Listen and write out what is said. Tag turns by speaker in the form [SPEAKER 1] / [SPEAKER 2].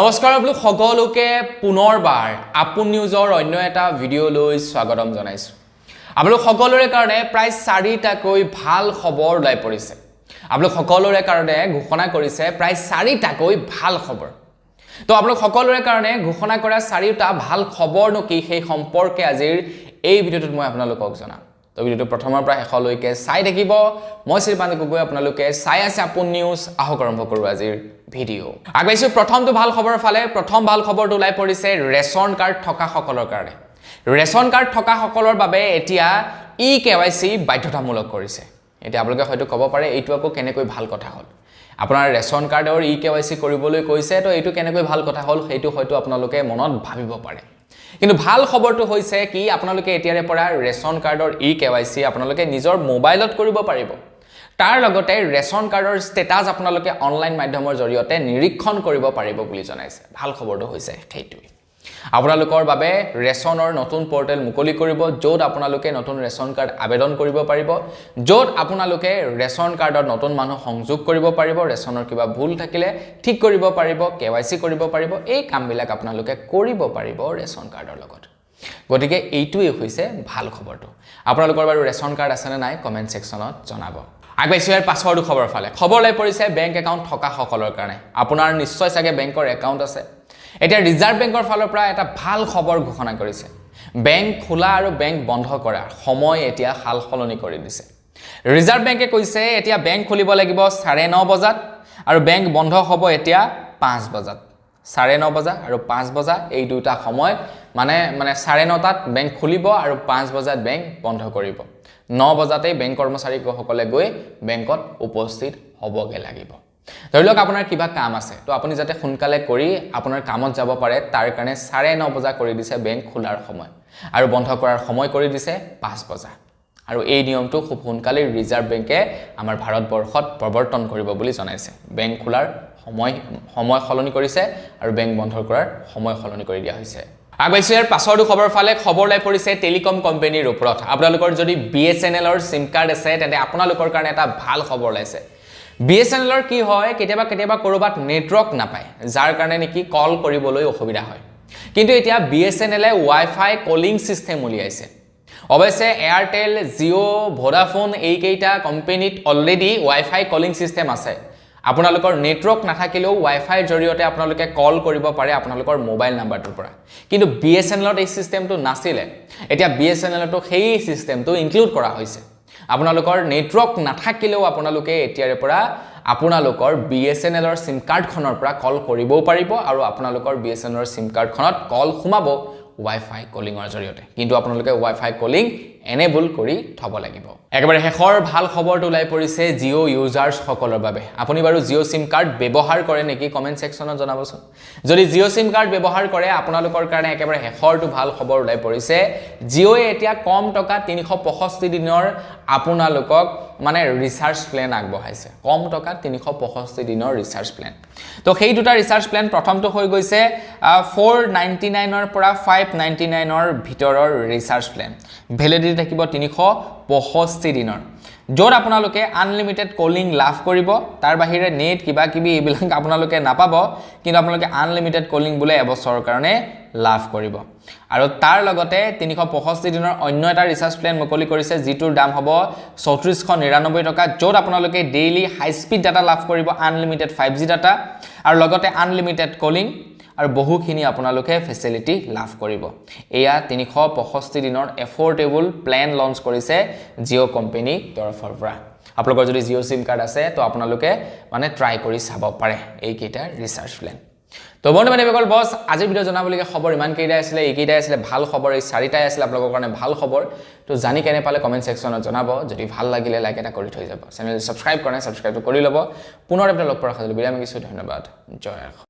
[SPEAKER 1] নমস্কাৰ আপোনালোক সকলোকে পুনৰবাৰ আপোন নিউজৰ অন্য এটা ভিডিঅ' লৈ স্বাগতম জনাইছো। আপোনালোক সকলোৰে কাৰণে প্ৰায় 4টাকৈ ভাল খবৰ ওলাই পৰিছে। আপোনালোক সকলোৰে কাৰণে ঘোষণা কৰিছে প্ৰায় 4টাকৈ ভাল খবৰ। তো আপোনালোক সকলোৰে কাৰণে ঘোষণা কৰা 4টা ভাল খবৰনো কি সেই সম্পৰ্কে আজিৰ এই ভিডিঅ'টোত মই আপোনালোকক জনাম। তো ভিডিঅ'টো প্ৰথমৰ পৰা শেষলৈকে চাই থাকিব। মই শ্ৰীপান্ত গগৈ, আপোনালোকে চাই আছে আপোন নিউজ। আহক আৰম্ভ কৰোঁ আজিৰ ভিডিঅ'। আগবাইছো প্ৰথমটো ভাল খবৰৰ ফালে। প্ৰথম ভাল খবৰটো ওলাই পৰিছে ৰেচন কাৰ্ড থকা সকলৰ কাৰণে। ৰেচন কাৰ্ড থকা সকলৰ বাবে এতিয়া EKYC বাধ্যতামূলক কৰিছে। এতিয়া আপোনালোকে হয়তো ক'ব পাৰে এইটো আকৌ কেনেকৈ ভাল কথা হ'ল। আপোনাৰ ৰেচন কাৰ্ডৰ EKYC কৰিবলৈ কৈছে, তো এইটো কেনেকৈ ভাল কথা হ'ল সেইটো হয়তো আপোনালোকে মনত ভাবিব পাৰে। কিন্তু ভাল খবৰটো হৈছে কি আপোনালোকে এতিয়াৰে পৰা ৰেচন কাৰ্ডৰ EKYC আপোনালোকে নিজৰ মোবাইলত কৰিব পাৰিব। তাৰ লগতে ৰেচন কাৰ্ডৰ ষ্টেটাছ আপোনালোকে অনলাইন মাধ্যমৰ জৰিয়তে নিৰীক্ষণ কৰিব পাৰিব বুলি জনাইছে। ভাল খবৰটো হৈছে সেইটোৱে। আপোনালোকৰ বাবে ৰেচনৰ নতুন পৰ্টেল মুকলি কৰিব, য'ত আপোনালোকে নতুন ৰেচন কাৰ্ড আবেদন কৰিব পাৰিব, য'ত আপোনালোকে ৰেচন কাৰ্ডত নতুন মানুহ সংযোগ কৰিব পাৰিব, ৰেচনৰ কিবা ভুল থাকিলে ঠিক কৰিব পাৰিব, KYC কৰিব পাৰিব। এই কামবিলাক আপোনালোকে কৰিব পাৰিব ৰেচন কাৰ্ডৰ লগত। গতিকে এইটোৱেই হৈছে ভাল খবৰটো। আপোনালোকৰ বাৰু ৰেচন কাৰ্ড আছেনে নাই কমেণ্ট ছেকশ্যনত জনাব। আগবাইছো ইয়াৰ পাছৰটো খবৰ ফালে। খবৰ লৈ পৰিছে বেংক একাউণ্ট থকা সকলৰ কাৰণে। আপোনাৰ নিশ্চয় চাগে বেংকৰ একাউণ্ট আছে। এতিয়া ৰিজাৰ্ভ বেংকৰ ফালৰ পৰা এটা ভাল খবৰ ঘোষণা কৰিছে। বেংক খোলা আৰু বেংক বন্ধ কৰাৰ সময় এতিয়া সাল সলনি কৰি দিছে। ৰিজাৰ্ভ বেংকে কৈছে এতিয়া বেংক খুলিব লাগিব 9:30 বজাত আৰু বেংক বন্ধ হ'ব এতিয়া 5 বজাত। 9:30 বজা আৰু 5 বজা এই দুটা সময় মানে 9:30টাত বেংক খুলিব আৰু 5 বজাত বেংক বন্ধ কৰিব। 9 বজাতেই বেংক কৰ্মচাৰীসকলে গৈ বেংকত উপস্থিত হ'বগে লাগিব। ধৰি লওক আপোনাৰ কিবা কাম আছে, তো আপুনি যাতে সোনকালে কৰি আপোনাৰ কামত যাব পাৰে তাৰ কাৰণে 9:30 বজা কৰি দিছে বেংক খোলাৰ সময়, আৰু বন্ধ কৰাৰ সময় কৰি দিছে 5 বজা। আৰু এই নিয়মটো খুব সোনকালে ৰিজাৰ্ভ বেংকে আমাৰ ভাৰতবৰ্ষত প্ৰৱৰ্তন কৰিব বুলি জনাইছে। বেংক খোলাৰ সময় সলনি কৰিছে আৰু বেংক বন্ধ কৰাৰ সময় সলনি কৰি দিয়া হৈছে। আগবাইছো ইয়াৰ পাছৰটো খবৰ ফালে। খবৰ ওলাই পৰিছে টেলিকম কোম্পানীৰ ওপৰত। আপোনালোকৰ যদি BSNLৰ চিম কাৰ্ড আছে তেন্তে আপোনালোকৰ কাৰণে এটা ভাল খবৰ ওলাইছে। BSNLৰ কি হয়, কেতিয়াবা ক'ৰবাত নেটৱৰ্ক নাপায়, যাৰ কাৰণে নেকি কল কৰিবলৈ অসুবিধা হয়। কিন্তু এতিয়া BSNLে ৱাইফাই কলিং ছিষ্টেম উলিয়াইছে। অৱশ্যে এয়াৰটেল, জিঅ', ভোডাফোন এইকেইটা কোম্পানীত অলৰেডি ৱাইফাই কলিং ছিষ্টেম আছে। আপোনালোকৰ নেটৱৰ্ক নাথাকিলেও ৱাইফাইৰ জৰিয়তে আপোনালোকে কল কৰিব পাৰে আপোনালোকৰ মোবাইল নাম্বাৰটোৰ পৰা। কিন্তু BSNLত এই ছিষ্টেমটো নাছিলে। এতিয়া BSNLতো সেই ছিষ্টেমটো ইনক্লুড কৰা হৈছে। আপোনালোকৰ নেটৱৰ্ক নাথাকিলেও আপোনালোকে এতিয়াৰে পৰা আপোনালোকৰ BSNLৰ চিম কাৰ্ডখনৰ পৰা কল কৰিবও পাৰিব, আৰু আপোনালোকৰ BSNLৰ চিম কাৰ্ডখনত কল সোমাব ৱাইফাই কলিঙৰ জৰিয়তে। কিন্তু আপোনালোকে ৱাইফাই কলিং এনেবল কৰি থ'ব লাগিব। একেবাৰে শেষৰ ভাল খবৰটো ওলাই পৰিছে জিঅ' ইউজাৰ্ছ সকলৰ বাবে। আপুনি বাৰু জিঅ' চিম কাৰ্ড ব্যৱহাৰ কৰে নেকি কমেণ্ট ছেকশ্যনত জনাবচোন। যদি জিঅ' চিম কাৰ্ড ব্যৱহাৰ কৰে আপোনালোকৰ কাৰণে একেবাৰে শেষৰটো ভাল খবৰ ওলাই পৰিছে। জিঅ'য়ে এতিয়া কম টকা 365 দিনৰ আপোনালোকক ৰিচাৰ্জ প্লেন আগবঢ়াইছে। কম টকা 365 দিনৰ ৰিচাৰ্জ প্লেন। তো সেই দুটা ৰিচাৰ্জ প্লেন প্ৰথমটো হৈ গৈছে 499ৰ পৰা 599ৰ ভিতৰৰ ৰিচাৰ্জ প্লেন। ভেলিডিটি থাকিব 365 দিনৰ, য'ত আপোনালোকে আনলিমিটেড কলিং লাভ কৰিব। তাৰ বাহিৰে নেট কিবা কিবি এইবিলাক আপোনালোকে নাপাব, কিন্তু আপোনালোকে আনলিমিটেড কলিং বোলে এবছৰৰ কাৰণে লাভ কৰিব। আৰু তাৰ লগতে 365 দিনৰ অন্য এটা ৰিচাৰ্জ প্লেন মুকলি কৰিছে, যিটোৰ দাম হ'ব 3499 টকা, য'ত আপোনালোকে ডেইলি হাই স্পীড ডাটা লাভ কৰিব, আনলিমিটেড 5G ডাটা, আৰু লগতে আনলিমিটেড কলিং আৰু বহুখিনি আপোনালোকে ফেচিলিটি লাভ কৰিব। এয়া 365 দিনৰ এফৰ্ডেবল প্লেন লঞ্চ কৰিছে জিঅ' কোম্পানী তৰফৰ পৰা। আপোনালোকৰ যদি জিঅ' চিম কাৰ্ড আছে তো আপোনালোকে ট্ৰাই কৰি চাব পাৰে এইকেইটা ৰিচাৰ্জ প্লেন। তো বন্ধু-বান্ধৱীসকল, বছ আজিৰ ভিডিঅ' জনাবলগীয়া খবৰ ইমানকেইটাই আছিলে। এইকেইটাই আছিলে ভাল খবৰ, এই 4টাই আছিলে আপোনালোকৰ কাৰণে ভাল খবৰ। তো জানি কেনে পালে কমেণ্ট ছেকশ্যনত জনাব। যদি ভাল লাগিলে লাইক এটা কৰি থৈ যাব। চেনেল ছাবস্ক্ৰাইবটো কৰি ল'ব। পুনৰ এটা লগ পোৱাৰ আশা কৰিলোঁ। বিৰাম মাগিছোঁ। ধন্যবাদ। জয়।